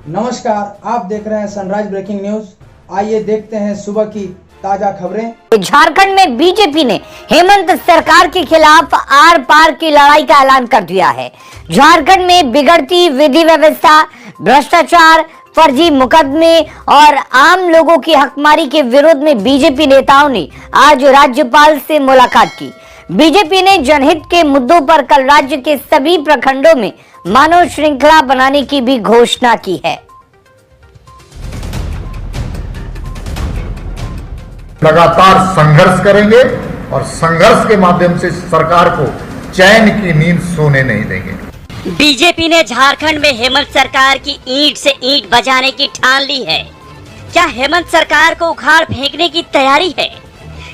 नमस्कार, आप देख रहे हैं सनराइज ब्रेकिंग न्यूज। आइए देखते हैं सुबह की ताजा खबरें। झारखंड में बीजेपी ने हेमंत सरकार के खिलाफ आर पार की लड़ाई का ऐलान कर दिया है। झारखंड में बिगड़ती विधि व्यवस्था, भ्रष्टाचार, फर्जी मुकदमे और आम लोगों की हकमारी के विरोध में बीजेपी नेताओं ने आज राज्यपाल से मुलाकात की। बीजेपी ने जनहित के मुद्दों पर कल राज्य के सभी प्रखंडों में मानव श्रृंखला बनाने की भी घोषणा की है। लगातार संघर्ष करेंगे और संघर्ष के माध्यम से सरकार को चैन की नींद सोने नहीं देंगे। बीजेपी ने झारखंड में हेमंत सरकार की ईंट से ईंट बजाने की ठान ली है। क्या हेमंत सरकार को उखाड़ फेंकने की तैयारी है?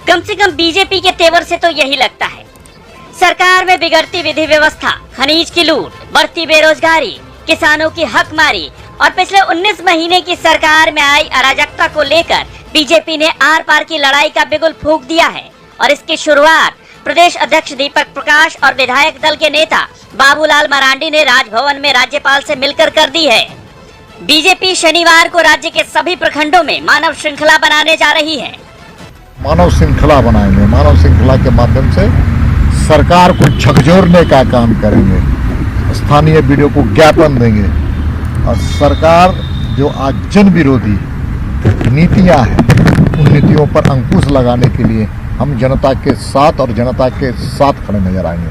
कम से कम बीजेपी के तेवर से तो यही लगता है। सरकार में बिगड़ती विधि व्यवस्था, खनिज की लूट, बढ़ती बेरोजगारी, किसानों की हकमारी और पिछले 19 महीने की सरकार में आई अराजकता को लेकर बीजेपी ने आर पार की लड़ाई का बिगुल फूंक दिया है और इसकी शुरुआत प्रदेश अध्यक्ष दीपक प्रकाश और विधायक दल के नेता बाबूलाल मरांडी ने राजभवन में राज्यपाल से मिलकर कर दी है। बीजेपी शनिवार को राज्य के सभी प्रखंडों में मानव श्रृंखला बनाने जा रही है। मानव श्रृंखला बनाएंगे, मानव श्रृंखला के माध्यम से सरकार को झकझोरने का काम करेंगे, स्थानीय वीडियो को ज्ञापन देंगे और सरकार जो आज जन विरोधी नीतियां हैं उन नीतियों पर अंकुश लगाने के लिए हम जनता के साथ और जनता के साथ खड़े नजर आएंगे।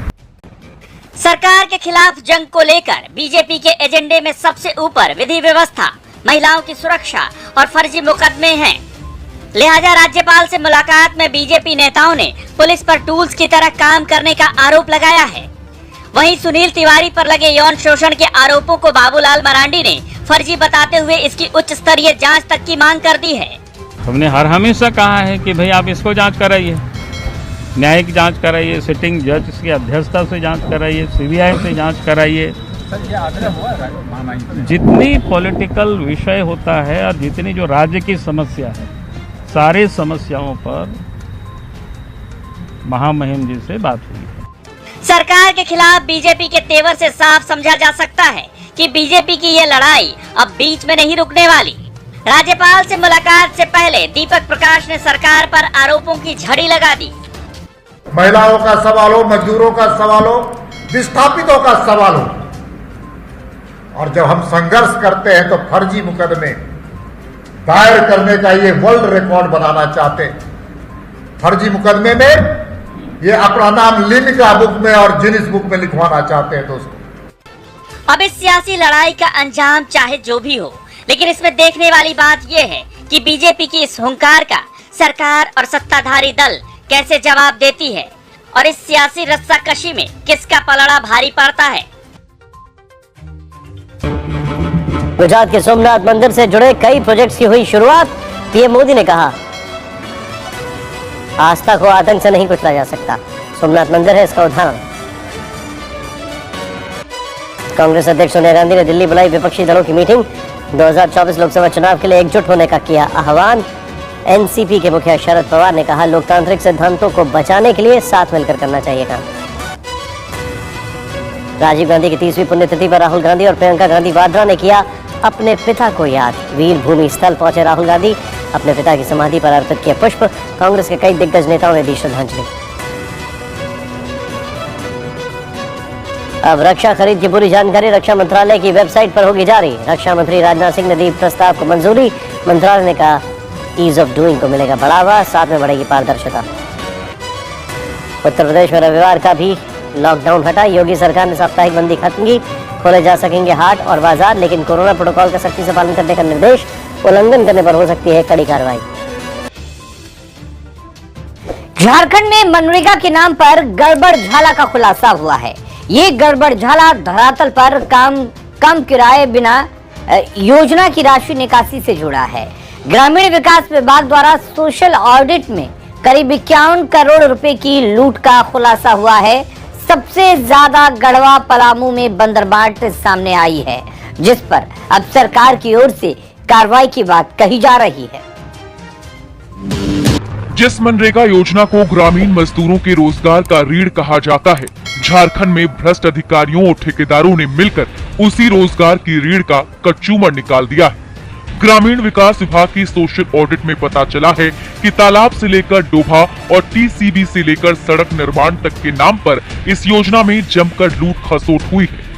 सरकार के खिलाफ जंग को लेकर बीजेपी के एजेंडे में सबसे ऊपर विधि व्यवस्था, महिलाओं की सुरक्षा और फर्जी मुकदमे हैं। लिहाजा राज्यपाल से मुलाकात में बीजेपी नेताओं ने पुलिस पर टूल्स की तरह काम करने का आरोप लगाया है। वहीं सुनील तिवारी पर लगे यौन शोषण के आरोपों को बाबूलाल मरांडी ने फर्जी बताते हुए इसकी उच्च स्तरीय जांच तक की मांग कर दी है। हमने हर हमेशा कहा है कि भाई आप इसको जांच कराइए, न्यायिक जांच कराइए, सिटिंग जज की अध्यक्षता से जांच कराइए, सीबीआई से जांच कराइए। जितनी पॉलिटिकल विषय होता है और जितनी जो राज्य की समस्या है, सारे समस्याओं पर महामहिम जी से बात हुई है। सरकार के खिलाफ बीजेपी के तेवर से साफ समझा जा सकता है कि बीजेपी की ये लड़ाई अब बीच में नहीं रुकने वाली। राज्यपाल से मुलाकात से पहले दीपक प्रकाश ने सरकार पर आरोपों की झड़ी लगा दी। महिलाओं का सवाल हो, मजदूरों का सवाल हो, विस्थापितों का सवाल हो, और जब हम संघर्ष करते हैं तो फर्जी मुकदमे दायर करने का ये वर्ल्ड रिकॉर्ड बनाना चाहते हैं। फर्जी मुकदमे में ये अपना नाम लिम्का बुक में और गिनीज बुक में लिखवाना चाहते हैं दोस्तों। अब इस सियासी लड़ाई का अंजाम चाहे जो भी हो, लेकिन इसमें देखने वाली बात यह है कि बीजेपी की इस हुंकार का सरकार और सत्ताधारी दल कैसे जवाब देती है और इस सियासी रस्साकशी में किसका पलड़ा भारी पड़ता है। गुजरात के सोमनाथ मंदिर से जुड़े कई प्रोजेक्ट्स की हुई शुरुआत। पीएम मोदी ने कहा, आस्था को आतंक से नहीं कुचला जा सकता। सोमनाथ मंदिर है इसका उदाहरण। कांग्रेस अध्यक्ष सोनिया गांधी ने दिल्ली बुलाई विपक्षी दलों की मीटिंग। 2024 लोकसभा चुनाव के लिए एकजुट होने का किया आह्वान। एनसीपी के मुखिया शरद पवार ने कहा, लोकतांत्रिक सिद्धांतों को बचाने के लिए साथ मिलकर करना चाहिए काम। राजीव गांधी की 30वीं पुण्यतिथि पर राहुल गांधी और प्रियंका गांधी वाड्रा ने किया अपने पिता को याद। वीर भूमि स्थल पहुंचे राहुल गांधी, अपने पिता की समाधि पर अर्पित किया पुष्प। कांग्रेस के कई दिग्गज नेताओं ने दी श्रद्धांजलि। अब रक्षा खरीद की पूरी जानकारी रक्षा मंत्रालय की वेबसाइट पर होगी जारी। रक्षा मंत्री राजनाथ सिंह ने दी प्रस्ताव को मंजूरी। मंत्रालय ने कहा, ईज ऑफ डूइंग को मिलेगा बढ़ावा, साथ में बढ़ेगी पारदर्शिता। उत्तर प्रदेश में रविवार का भी लॉकडाउन हटा। योगी सरकार ने साप्ताहिक बंदी खत्म की। खोले जा सकेंगे हाट और बाजार, लेकिन कोरोना प्रोटोकॉल का सख्ती से पालन करने का निर्देश। उल्लंघन करने पर हो सकती है कड़ी कार्रवाई। झारखंड में मनरेगा के नाम पर गड़बड़ झाला का खुलासा हुआ है। ये गड़बड़ झाला धरातल पर कम किराए बिना योजना की राशि निकासी से जुड़ा है। ग्रामीण विकास विभाग द्वारा सोशल ऑडिट में करीब 51 करोड़ रुपए की लूट का खुलासा हुआ है। सबसे ज्यादा गढ़वा पलामू में बंदरबाट सामने आई है, जिस पर अब सरकार की ओर से कार्रवाई की बात कही जा रही है। जिस मनरेगा योजना को ग्रामीण मजदूरों के रोजगार का रीढ़ कहा जाता है, झारखंड में भ्रष्ट अधिकारियों और ठेकेदारों ने मिलकर उसी रोजगार की रीढ़ का कचूमर निकाल दिया है। ग्रामीण विकास विभाग की सोशल ऑडिट में पता चला है कि तालाब से लेकर डोभा और टीसीबी से लेकर सड़क निर्माण तक के नाम पर इस योजना में जमकर लूट खसोट हुई है।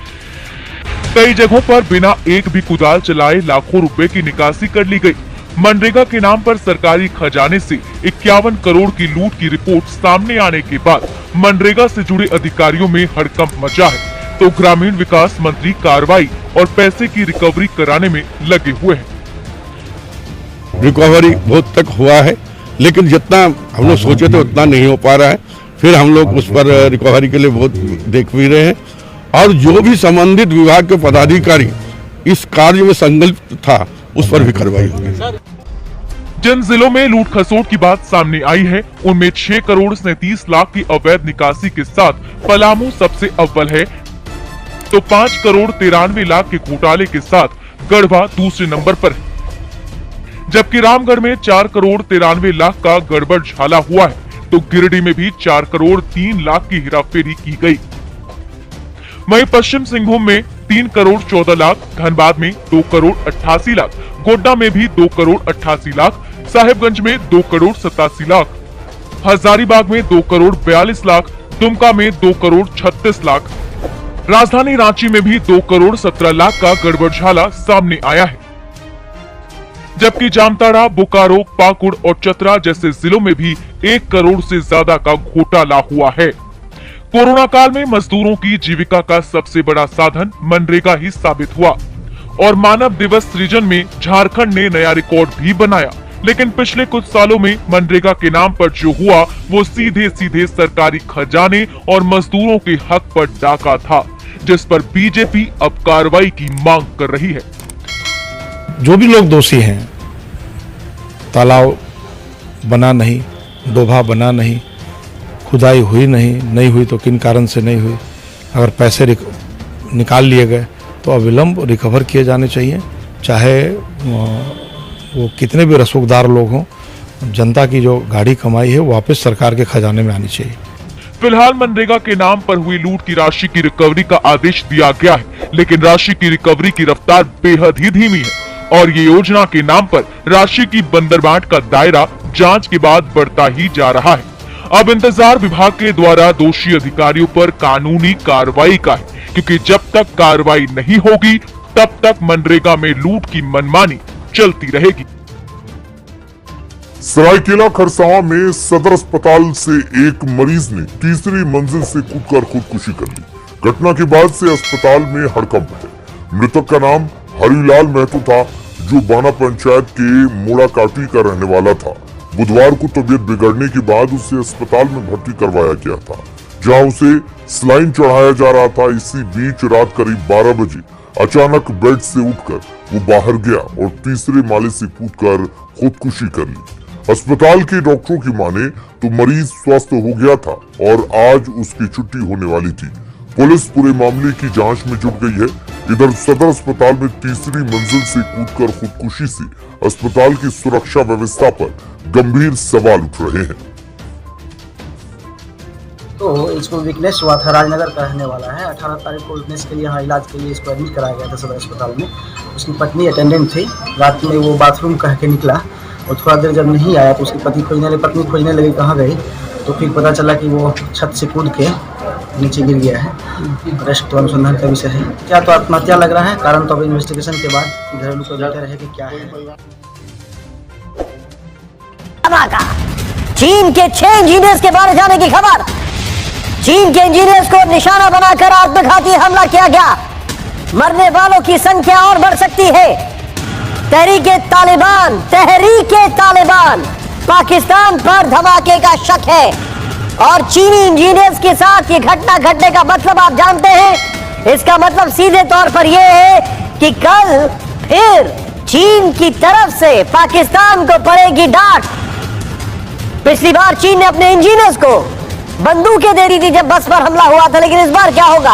कई जगहों पर बिना एक भी कुदाल चलाए लाखों रुपए की निकासी कर ली गई। मनरेगा के नाम पर सरकारी खजाने से 51 करोड़ की लूट की रिपोर्ट सामने आने के बाद मनरेगा से जुड़े अधिकारियों में हड़कंप मचा है, तो ग्रामीण विकास मंत्री कार्रवाई और पैसे की रिकवरी कराने में लगे हुए हैं। रिकवरी बहुत तक हुआ है, लेकिन जितना हम लोग सोचे थे उतना नहीं हो पा रहा है। फिर हम लोग उस पर रिकवरी के लिए बहुत देख भी रहे हैं, और जो भी संबंधित विभाग के पदाधिकारी इस कार्य में संलिप्त था उस पर भी कार्रवाई होगी। जिन जिलों में लूट खसोट की बात सामने आई है, उनमें 6 करोड़ 37 लाख की अवैध निकासी के साथ पलामू सबसे अव्वल है, तो 5 करोड़ 93 लाख के घोटाले के साथ गढ़वा दूसरे नंबर पर है। जबकि रामगढ़ में 4 करोड़ 93 लाख का गड़बड़ झाला हुआ है, तो गिरिडीह में भी 4 करोड़ 3 लाख की हेराफेरी की गई। वहीं पश्चिम सिंहभूम में 3 करोड़ 14 लाख, धनबाद में 2 करोड़ 88 लाख, गोड्डा में भी 2 करोड़ 88 लाख, साहेबगंज में 2 करोड़ 87 लाख, हजारीबाग में 2 करोड़ 42 लाख, दुमका में 2 करोड़ 36 लाख, राजधानी रांची में भी 2 करोड़ 17 लाख का गड़बड़झाला सामने आया है। जबकि जामताड़ा, बोकारो, पाकुड़ और चतरा जैसे जिलों में भी 1 करोड़ से ज्यादा का घोटाला हुआ है। कोरोना काल में मजदूरों की जीविका का सबसे बड़ा साधन मनरेगा ही साबित हुआ, और मानव दिवस सृजन में झारखंड ने नया रिकॉर्ड भी बनाया। लेकिन पिछले कुछ सालों में मनरेगा के नाम पर जो हुआ वो सीधे सीधे सरकारी खजाने और मजदूरों के हक पर डाका था, जिस पर बीजेपी अब कार्रवाई की मांग कर रही है। जो भी लोग दोषी हैं, तालाब बना नहीं, डोभा बना नहीं, खुदाई हुई नहीं हुई तो किन कारण से नहीं हुई, अगर पैसे निकाल लिए गए तो अविलंब रिकवर किए जाने चाहिए, चाहे वो कितने भी रसूखदार लोग हों। जनता की जो गाड़ी कमाई है वापस सरकार के खजाने में आनी चाहिए। फिलहाल मनरेगा के नाम पर हुई लूट की राशि की रिकवरी का आदेश दिया गया है, लेकिन राशि की रिकवरी की रफ्तार बेहद ही धीमी है, और ये योजना के नाम पर राशि की बंदरबाट का दायरा जांच के बाद बढ़ता ही जा रहा है। अब इंतजार विभाग के द्वारा दोषी अधिकारियों पर कानूनी कार्रवाई का है, क्योंकि जब तक कार्रवाई नहीं होगी तब तक मनरेगा में लूट की मनमानी चलती रहेगी। सरायकेला खरसावां में सदर अस्पताल से एक मरीज ने तीसरी मंजिल से कूदकर खुदकुशी कर ली। घटना के बाद से अस्पताल में हड़कंप है। मृतक का नाम हरिलाल महतो था, जो बाना पंचायत के मोड़ा काटी का रहने वाला था। बुधवार को तबीयत बिगड़ने के बाद उसे अस्पताल में भर्ती करवाया गया था, जहां उसे सलाइन चढ़ाया जा रहा था। इसी बीच रात करीब 12 बजे अचानक बेड से उठकर वो बाहर गया और तीसरे माले से कूदकर खुदकुशी कर ली। अस्पताल के डॉक्टरों की माने तो मरीज स्वस्थ हो गया था और आज उसकी छुट्टी होने वाली थी। पुलिस पूरे मामले की जांच में जुट गई है। इधर सदर अस्पताल में तीसरी मंजिल से कूदकर खुदकुशी से अस्पताल की सुरक्षा व्यवस्था पर गंभीर सवाल उठ रहे हैं। तो इसको वीकनेस हुआ था, राजनगर का रहने वाला है। 18 तारीख को वीकनेस के लिए यहाँ इलाज के लिए इसको एडमिट कराया गया था सदर अस्पताल में। उसकी पत्नी अटेंडेंट थी। रात में वो बाथरूम कह के निकला और थोड़ा देर जब नहीं आया तो उसकी पत्नी खोजने लगी कहाँ गई, तो फिर पता चला कि वो छत से कूद के नीचे गिर गया है। रेस्ट तो अनुसंधान का विषय है। क्या तो आत्महत्या लग रहा है, कारण तो अब इन्वेस्टिगेशन के बाद घरेलू को जाते रहे कि क्या है। चीन के 6 इंजीनियर्स के मारे जाने की खबर। चीन के इंजीनियर्स को निशाना बनाकर आत्मघाती हमला किया गया। मरने वालों की संख्या और बढ़ सकती है। तहरीके तालिबान पाकिस्तान पर धमाके का शक है, और चीनी इंजीनियर्स के साथ ये घटना घटने का मतलब आप जानते हैं। इसका मतलब सीधे तौर पर यह है कि कल फिर चीन की तरफ से पाकिस्तान को पड़ेगी डांट। पिछली बार चीन ने अपने इंजीनियर्स को बंदूकें दे दी थी जब बस पर हमला हुआ था, लेकिन इस बार क्या होगा?